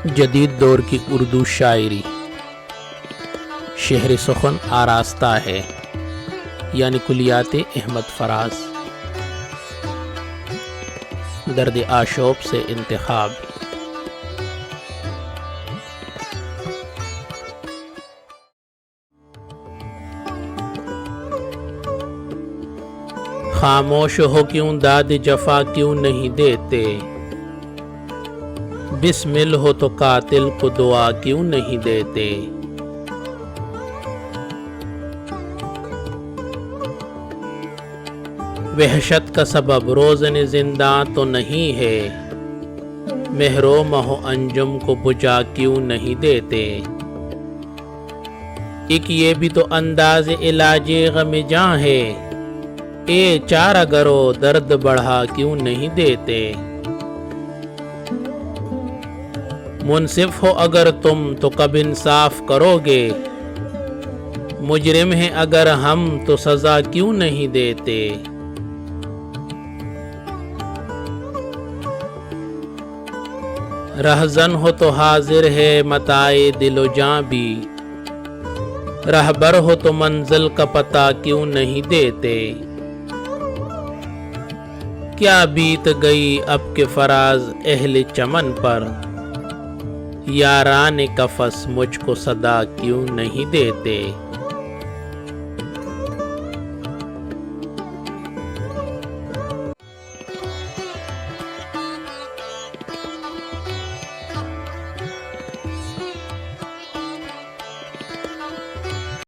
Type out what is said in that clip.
جدید دور کی اردو شاعری شہر سخن آراستہ ہے، یعنی کلیات احمد فراز۔ درد آشوب سے انتخاب۔ خاموش ہو کیوں، داد جفا کیوں نہیں دیتے؟ بسمل ہو تو قاتل کو دعا کیوں نہیں دیتے؟ وحشت کا سبب روزن زنداں تو نہیں ہے، محروم ہو انجم کو بجھا کیوں نہیں دیتے؟ ایک یہ بھی تو انداز علاج غم جاں ہے، اے چارہ گرو درد بڑھا کیوں نہیں دیتے؟ منصف ہو اگر تم تو کب انصاف کرو گے، مجرم ہیں اگر ہم تو سزا کیوں نہیں دیتے؟ رہزن ہو تو حاضر ہے متاع دل و جاں بھی، رہبر ہو تو منزل کا پتہ کیوں نہیں دیتے؟ کیا بیت گئی اب کے فراز اہل چمن پر، یاران قفس مجھ کو صدا کیوں نہیں دیتے؟